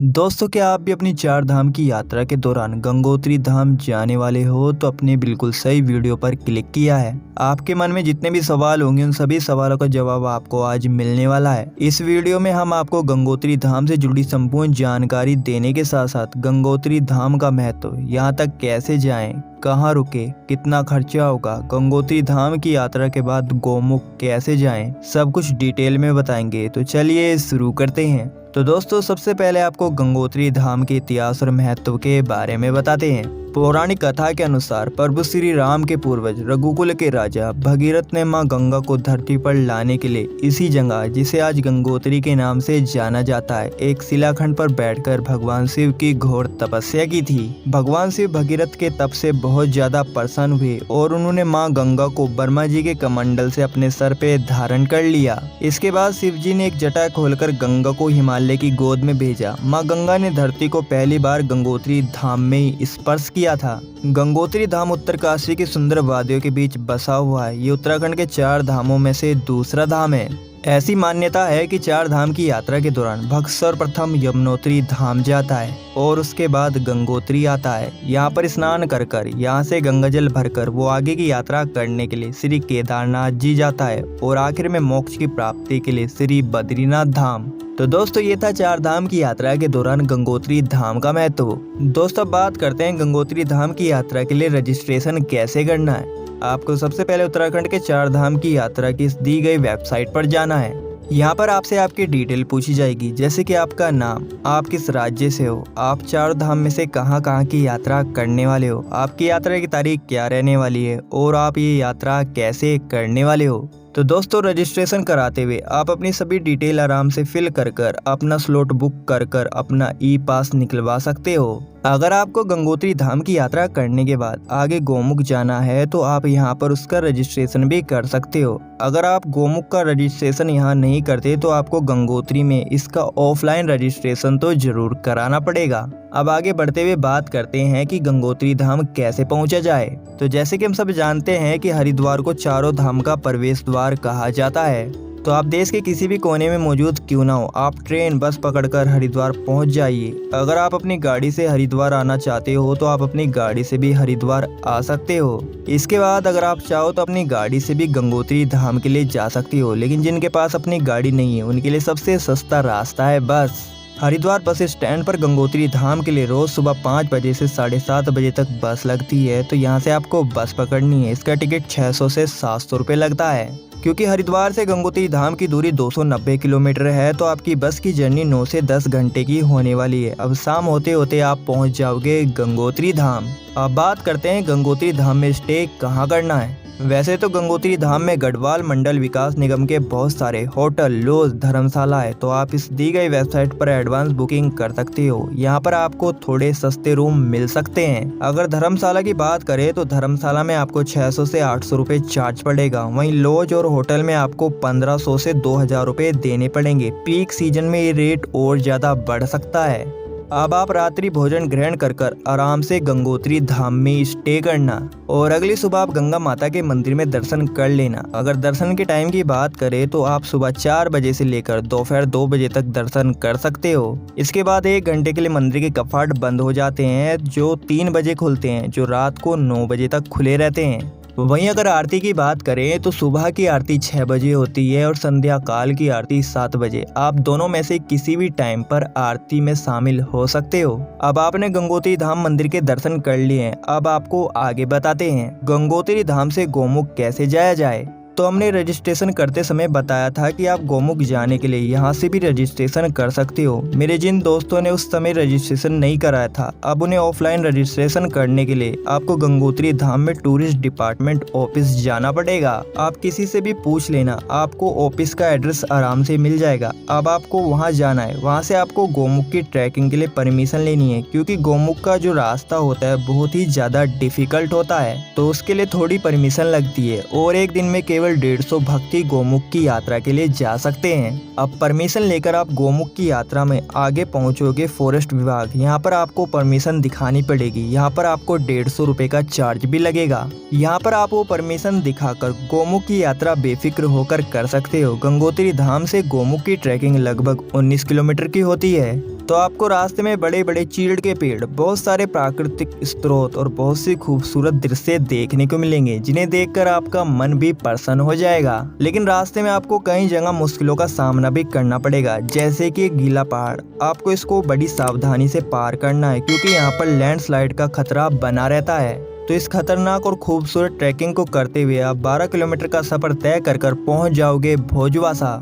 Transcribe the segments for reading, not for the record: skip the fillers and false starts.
दोस्तों, क्या आप भी अपनी चार धाम की यात्रा के दौरान गंगोत्री धाम जाने वाले हो तो अपने बिल्कुल सही वीडियो पर क्लिक किया है। आपके मन में जितने भी सवाल होंगे उन सभी सवालों का जवाब आपको आज मिलने वाला है। इस वीडियो में हम आपको गंगोत्री धाम से जुड़ी संपूर्ण जानकारी देने के साथ साथ गंगोत्री धाम का महत्व, यहाँ तक कैसे जाएं, कहाँ रुके, कितना खर्चा होगा, गंगोत्री धाम की यात्रा के बाद गोमुख कैसे जाएं, सब कुछ डिटेल में बताएंगे। तो चलिए शुरू करते हैं। तो दोस्तों, सबसे पहले आपको गंगोत्री धाम के इतिहास और महत्व के बारे में बताते हैं। पौराणिक कथा के अनुसार प्रभु श्री राम के पूर्वज रघुकुल के राजा भगीरथ ने मां गंगा को धरती पर लाने के लिए इसी जगह, जिसे आज गंगोत्री के नाम से जाना जाता है, एक शिलाखंड पर बैठकर भगवान शिव की घोर तपस्या की थी। भगवान शिव भगीरथ के तप से बहुत ज्यादा प्रसन्न हुए और उन्होंने मां गंगा को ब्रह्मा जी के कमंडल से अपने सर पे धारण कर लिया। इसके बाद शिव जी ने एक जटा खोलकर गंगा को हिमालय की गोद में भेजा। मां गंगा ने धरती को पहली बार गंगोत्री धाम में ही स्पर्श किया था। गंगोत्री धाम उत्तरकाशी की सुंदर वादियों के बीच बसा हुआ है। ये उत्तराखंड के चार धामों में से दूसरा धाम है। ऐसी मान्यता है कि चार धाम की यात्रा के दौरान भक्त सर्वप्रथम यमुनोत्री धाम जाता है और उसके बाद गंगोत्री आता है। यहाँ पर स्नान कर यहाँ से गंगाजल भरकर वो आगे की यात्रा करने के लिए श्री केदारनाथ जी जाता है और आखिर में मोक्ष की प्राप्ति के लिए श्री बद्रीनाथ धाम। तो दोस्तों, ये था चार धाम की यात्रा के दौरान गंगोत्री धाम का महत्व। दोस्तों, बात करते हैं गंगोत्री धाम की यात्रा के लिए रजिस्ट्रेशन कैसे करना है। आपको सबसे पहले उत्तराखंड के चार धाम की यात्रा की दी गई वेबसाइट पर जाना है। यहाँ पर आपसे आपकी डिटेल पूछी जाएगी, जैसे कि आपका नाम, आप किस राज्य से हो, आप चार धाम में से कहाँ कहाँ की यात्रा करने वाले हो, आपकी यात्रा की तारीख क्या रहने वाली है और आप ये यात्रा कैसे करने वाले हो। तो दोस्तों, रजिस्ट्रेशन कराते हुए आप अपनी सभी डिटेल आराम से फिल कर अपना स्लॉट बुक कर अपना ई पास निकलवा सकते हो। अगर आपको गंगोत्री धाम की यात्रा करने के बाद आगे गोमुख जाना है तो आप यहाँ पर उसका रजिस्ट्रेशन भी कर सकते हो। अगर आप गोमुख का रजिस्ट्रेशन यहाँ नहीं करते तो आपको गंगोत्री में इसका ऑफलाइन रजिस्ट्रेशन तो जरूर कराना पड़ेगा। अब आगे बढ़ते हुए बात करते हैं कि गंगोत्री धाम कैसे पहुँचा जाए। तो जैसे कि हम सब जानते हैं कि हरिद्वार को चारों धाम का प्रवेश द्वार कहा जाता है। तो आप देश के किसी भी कोने में मौजूद क्यों ना हो, आप ट्रेन बस पकड़कर हरिद्वार पहुंच जाइए। अगर आप अपनी गाड़ी से हरिद्वार आना चाहते हो तो आप अपनी गाड़ी से भी हरिद्वार आ सकते हो। इसके बाद अगर आप चाहो तो अपनी गाड़ी से भी गंगोत्री धाम के लिए जा सकते हो, लेकिन जिनके पास अपनी गाड़ी नहीं है उनके लिए सबसे सस्ता रास्ता है बस। हरिद्वार बस स्टैंड पर गंगोत्री धाम के लिए रोज सुबह 5 बजे से 7:30 बजे तक बस लगती है। तो यहाँ से आपको बस पकड़नी है। इसका टिकट 600 से 700 रुपये लगता है। क्योंकि हरिद्वार से गंगोत्री धाम की दूरी 290 किलोमीटर है तो आपकी बस की जर्नी 9 से 10 घंटे की होने वाली है। अब शाम होते होते आप पहुंच जाओगे गंगोत्री धाम। अब बात करते हैं गंगोत्री धाम में स्टे कहाँ करना है। वैसे तो गंगोत्री धाम में गढ़वाल मंडल विकास निगम के बहुत सारे होटल, लॉज, धर्मशाला है। तो आप इस दी गई वेबसाइट पर एडवांस बुकिंग कर सकते हो। यहाँ पर आपको थोड़े सस्ते रूम मिल सकते हैं। अगर धर्मशाला की बात करें तो धर्मशाला में आपको 600 से 800 रुपये चार्ज पड़ेगा। वहीं लॉज और होटल में आपको 1500 से 2000 रुपये देने पड़ेंगे। पीक सीजन में ये रेट और ज्यादा बढ़ सकता है। अब आप रात्रि भोजन ग्रहण कर आराम से गंगोत्री धाम में स्टे करना और अगली सुबह आप गंगा माता के मंदिर में दर्शन कर लेना। अगर दर्शन के टाइम की बात करें तो आप सुबह 4 बजे से लेकर दोपहर 2 बजे तक दर्शन कर सकते हो। इसके बाद 1 घंटे के लिए मंदिर के कपाट बंद हो जाते हैं, जो 3 बजे खुलते हैं, जो रात को 9 बजे तक खुले रहते हैं। वहीं अगर आरती की बात करें तो सुबह की आरती 6 बजे होती है और संध्या काल की आरती 7 बजे। आप दोनों में से किसी भी टाइम पर आरती में शामिल हो सकते हो। अब आपने गंगोत्री धाम मंदिर के दर्शन कर लिए हैं। अब आपको आगे बताते हैं गंगोत्री धाम से गोमुख कैसे जाया जाए। तो हमने रजिस्ट्रेशन करते समय बताया था कि आप गोमुख जाने के लिए यहाँ से भी रजिस्ट्रेशन कर सकते हो। मेरे जिन दोस्तों ने उस समय रजिस्ट्रेशन नहीं कराया था, अब उन्हें ऑफलाइन रजिस्ट्रेशन करने के लिए आपको गंगोत्री धाम में टूरिस्ट डिपार्टमेंट ऑफिस जाना पड़ेगा। आप किसी से भी पूछ लेना, आपको ऑफिस का एड्रेस आराम से मिल जाएगा। अब आपको वहाँ जाना है। वहाँ से आपको गोमुख की ट्रैकिंग के लिए परमिशन लेनी है, क्योंकि गोमुख का जो रास्ता होता है बहुत ही ज्यादा डिफिकल्ट होता है। तो उसके लिए थोड़ी परमिशन लगती है और एक दिन में केवल 150 भक्ति गोमुख की यात्रा के लिए जा सकते हैं। अब परमिशन लेकर आप गोमुख की यात्रा में आगे पहुंचोगे फॉरेस्ट विभाग। यहाँ पर आपको परमिशन दिखानी पड़ेगी। यहाँ पर आपको 150 रुपए का चार्ज भी लगेगा। यहाँ पर आप वो परमिशन दिखाकर गोमुख की यात्रा बेफिक्र होकर कर सकते हो। गंगोत्री धाम से गोमुख की ट्रैकिंग लगभग 19 किलोमीटर की होती है। तो आपको रास्ते में बड़े बड़े चीड़ के पेड़, बहुत सारे प्राकृतिक स्रोत और बहुत सी खूबसूरत दृश्य देखने को मिलेंगे, जिन्हें देखकर आपका मन भी प्रसन्न हो जाएगा। लेकिन रास्ते में आपको कई जगह मुश्किलों का सामना भी करना पड़ेगा, जैसे कि एक गीला पहाड़। आपको इसको बड़ी सावधानी से पार करना है, क्योंकि यहाँ पर लैंडस्लाइड का खतरा बना रहता है। तो इस खतरनाक और खूबसूरत ट्रैकिंग को करते हुए आप 12 किलोमीटर का सफर तय कर पहुंच जाओगे भोजवासा।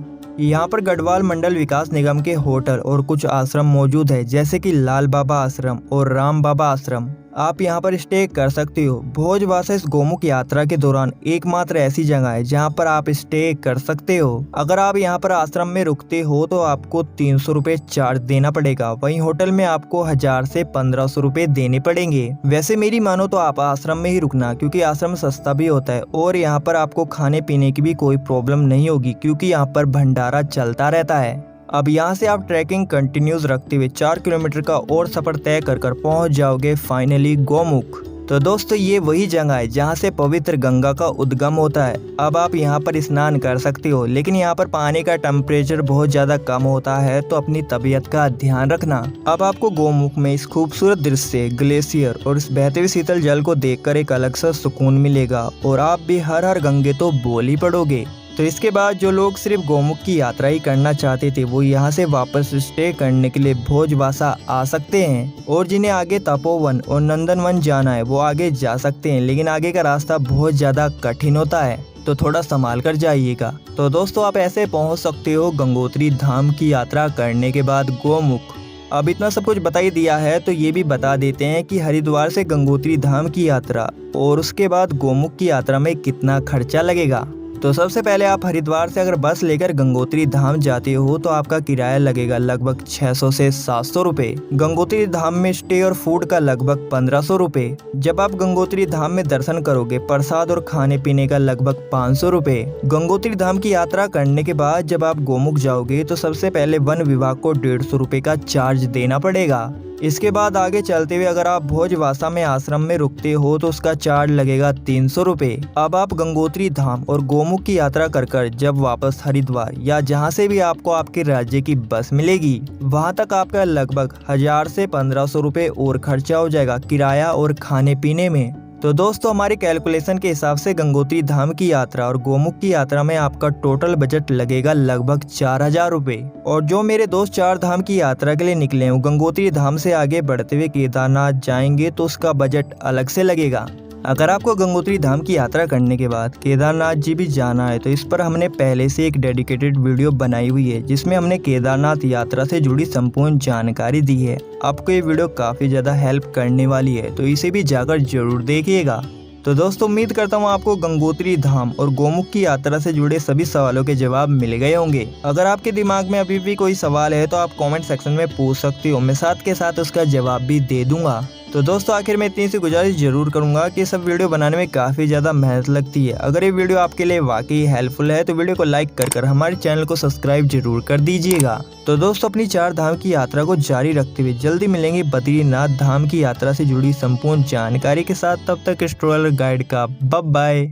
यहाँ पर गढ़वाल मंडल विकास निगम के होटल और कुछ आश्रम मौजूद है, जैसे कि लाल बाबा आश्रम और राम बाबा आश्रम। आप यहाँ पर स्टे कर सकते हो। भोजवासा इस गोमुख यात्रा के दौरान एकमात्र ऐसी जगह है जहाँ पर आप स्टे कर सकते हो। अगर आप यहाँ पर आश्रम में रुकते हो तो आपको 300 रुपए चार्ज देना पड़ेगा। वहीं होटल में आपको 1000 से 1500 रुपए देने पड़ेंगे। वैसे मेरी मानो तो आप आश्रम में ही रुकना, क्योंकि आश्रम सस्ता भी होता है और यहाँ पर आपको खाने पीने की भी कोई प्रॉब्लम नहीं होगी, क्योंकि यहाँ पर भंडारा चलता रहता है। अब यहाँ से आप ट्रैकिंग कंटिन्यूज रखते हुए 4 किलोमीटर का और सफर तय कर पहुंच जाओगे फाइनली गोमुख। तो दोस्तों ये वही जगह है जहाँ से पवित्र गंगा का उद्गम होता है। अब आप यहाँ पर स्नान कर सकते हो, लेकिन यहाँ पर पानी का टेम्परेचर बहुत ज्यादा कम होता है, तो अपनी तबीयत का ध्यान रखना। अब आपको गोमुख में इस खूबसूरत दृश्य, ग्लेशियर और इस बहते हुए शीतल जल को देखकर एक अलग सा सुकून मिलेगा और आप भी हर हर गंगे तो बोल ही पड़ोगे। तो इसके बाद जो लोग सिर्फ गोमुख की यात्रा ही करना चाहते थे, वो यहाँ से वापस स्टे करने के लिए भोजवासा आ सकते हैं। और जिन्हें आगे तपोवन और नंदनवन जाना है वो आगे जा सकते हैं, लेकिन आगे का रास्ता बहुत ज़्यादा कठिन होता है, तो थोड़ा संभाल कर जाइएगा। तो दोस्तों आप ऐसे पहुँच सकते हो गंगोत्री धाम की यात्रा करने के बाद गोमुख। अब इतना सब कुछ बता ही दिया है, तो ये भी बता देते हैं कि हरिद्वार से गंगोत्री धाम की यात्रा और उसके बाद गोमुख की यात्रा में कितना खर्चा लगेगा। तो सबसे पहले आप हरिद्वार से अगर बस लेकर गंगोत्री धाम जाते हो तो आपका किराया लगेगा लगभग 600 से 700 रुपए। गंगोत्री धाम में स्टे और फूड का लगभग 1500 रुपए। जब आप गंगोत्री धाम में दर्शन करोगे, प्रसाद और खाने पीने का लगभग 500 रुपए। गंगोत्री धाम की यात्रा करने के बाद जब आप गोमुख जाओगे तो सबसे पहले वन विभाग को 150 रुपए का चार्ज देना पड़ेगा। इसके बाद आगे चलते हुए अगर आप भोजवासा में आश्रम में रुकते हो तो उसका चार्ज लगेगा 300 रुपए। अब आप गंगोत्री धाम और गोमुख की यात्रा कर जब वापस हरिद्वार या जहां से भी आपको आपके राज्य की बस मिलेगी, वहां तक आपका लगभग 1000 से 1500 रुपए और खर्चा हो जाएगा किराया और खाने पीने में। तो दोस्तों हमारे कैलकुलेशन के हिसाब से गंगोत्री धाम की यात्रा और गोमुख की यात्रा में आपका टोटल बजट लगेगा लगभग 4000 रुपए। और जो मेरे दोस्त 4 धाम की यात्रा के लिए निकले हैं, गंगोत्री धाम से आगे बढ़ते हुए केदारनाथ जाएंगे तो उसका बजट अलग से लगेगा। अगर आपको गंगोत्री धाम की यात्रा करने के बाद केदारनाथ जी भी जाना है तो इस पर हमने पहले से एक डेडिकेटेड वीडियो बनाई हुई है, जिसमें हमने केदारनाथ यात्रा से जुड़ी संपूर्ण जानकारी दी है। आपको ये वीडियो काफ़ी ज़्यादा हेल्प करने वाली है, तो इसे भी जाकर जरूर देखिएगा। तो दोस्तों उम्मीद करता हूँ आपको गंगोत्री धाम और गोमुख की यात्रा से जुड़े सभी सवालों के जवाब मिल गए होंगे। अगर आपके दिमाग में अभी भी कोई सवाल है तो आप कमेंट सेक्शन में पूछ सकते हो, मैं साथ के साथ उसका जवाब भी दे दूंगा। तो दोस्तों आखिर में इतनी सी गुजारिश जरूर करूंगा कि सब वीडियो बनाने में काफ़ी ज़्यादा मेहनत लगती है। अगर ये वीडियो आपके लिए वाकई हेल्पफुल है तो वीडियो को लाइक कर हमारे चैनल को सब्सक्राइब जरूर कर दीजिएगा। तो दोस्तों अपनी 4 धाम की यात्रा को जारी रखते हुए जल्दी मिलेंगे बद्रीनाथ धाम की यात्रा से जुड़ी संपूर्ण जानकारी के साथ। तब तक ट्रैवलर गाइड का बाय बाय।